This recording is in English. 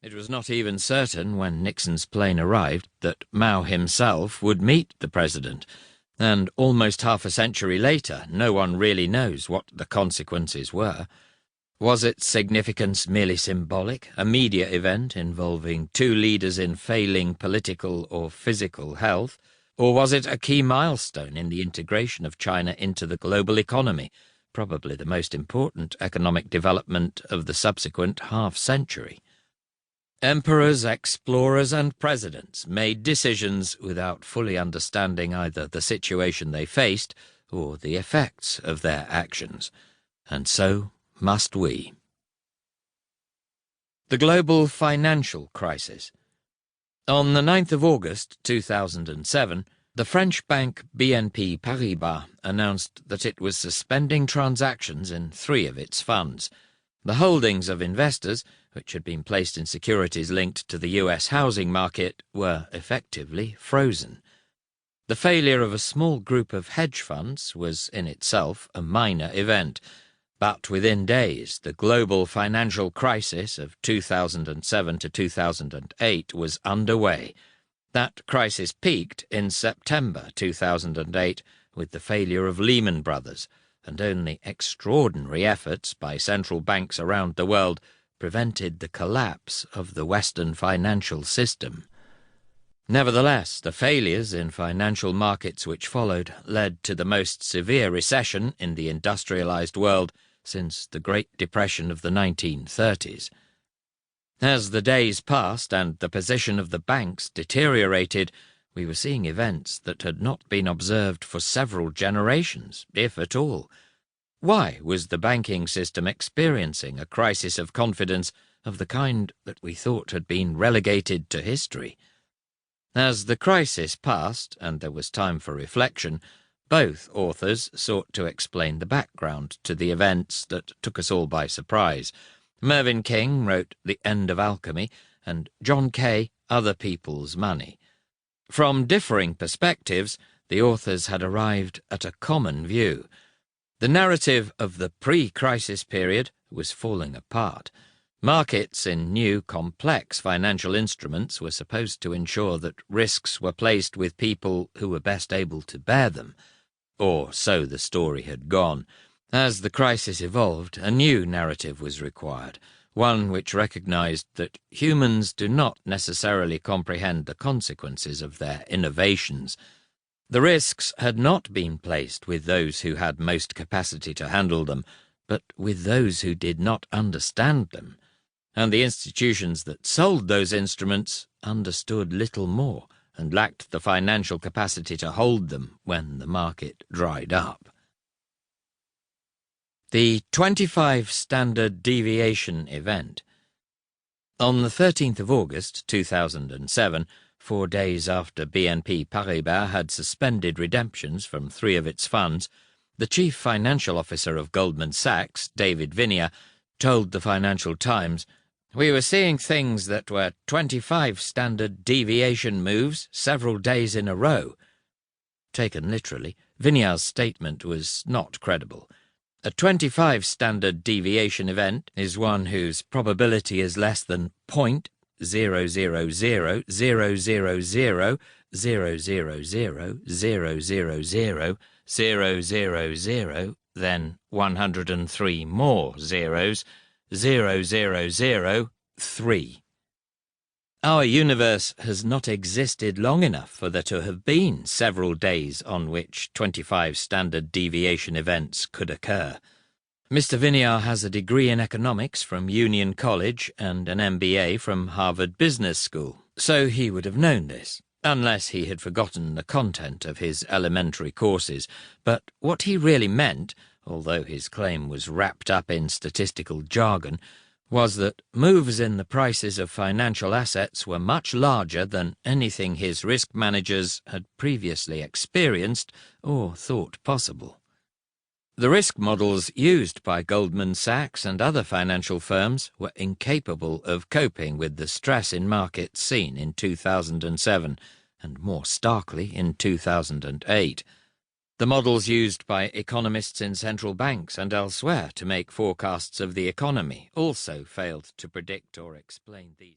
It was not even certain, when Nixon's plane arrived, that Mao himself would meet the president, and almost half a century later, no one really knows what the consequences were. Was its significance merely symbolic, a media event involving two leaders in failing political or physical health, or was it a key milestone in the integration of China into the global economy, probably the most important economic development of the subsequent half-century? Emperors, explorers, and presidents made decisions without fully understanding either the situation they faced or the effects of their actions, and so must we. The global financial crisis. On the 9th of August 2007, the French bank BNP Paribas announced that it was suspending transactions in 3 of its funds. The holdings of investors, which had been placed in securities linked to the US housing market, were effectively frozen. The failure of a small group of hedge funds was in itself a minor event, but within days the global financial crisis of 2007 to 2008 was underway. That crisis peaked in September 2008 with the failure of Lehman Brothers, and only extraordinary efforts by central banks around the world prevented the collapse of the Western financial system. Nevertheless, the failures in financial markets which followed led to the most severe recession in the industrialized world since the Great Depression of the 1930s. As the days passed and the position of the banks deteriorated, we were seeing events that had not been observed for several generations, if at all. Why was the banking system experiencing a crisis of confidence of the kind that we thought had been relegated to history? As the crisis passed, and there was time for reflection, both authors sought to explain the background to the events that took us all by surprise. Mervyn King wrote The End of Alchemy, and John Kay, Other People's Money. From differing perspectives, the authors had arrived at a common view. The narrative of the pre-crisis period was falling apart. Markets in new, complex financial instruments were supposed to ensure that risks were placed with people who were best able to bear them. Or so the story had gone. As the crisis evolved, a new narrative was required, one which recognized that humans do not necessarily comprehend the consequences of their innovations. The risks had not been placed with those who had most capacity to handle them, but with those who did not understand them. And the institutions that sold those instruments understood little more and lacked the financial capacity to hold them when the market dried up. The 25 Standard Deviation Event. On the 13th of August 2007, 4 days after BNP Paribas had suspended redemptions from 3 of its funds, the chief financial officer of Goldman Sachs, David Viniar, told the Financial Times, "We were seeing things that were 25 standard deviation moves several days in a row." Taken literally, Viniar's statement was not credible. A 25 standard deviation event is one whose probability is less than 0.000000000000000, then 103 more zeros, 0003. Our universe has not existed long enough for there to have been several days on which 25 standard deviation events could occur. Mr. Viniar has a degree in economics from Union College and an MBA from Harvard Business School, so he would have known this, unless he had forgotten the content of his elementary courses. But what he really meant, although his claim was wrapped up in statistical jargon, was that moves in the prices of financial assets were much larger than anything his risk managers had previously experienced or thought possible. The risk models used by Goldman Sachs and other financial firms were incapable of coping with the stress in markets seen in 2007, and more starkly in 2008. The models used by economists in central banks and elsewhere to make forecasts of the economy also failed to predict or explain these.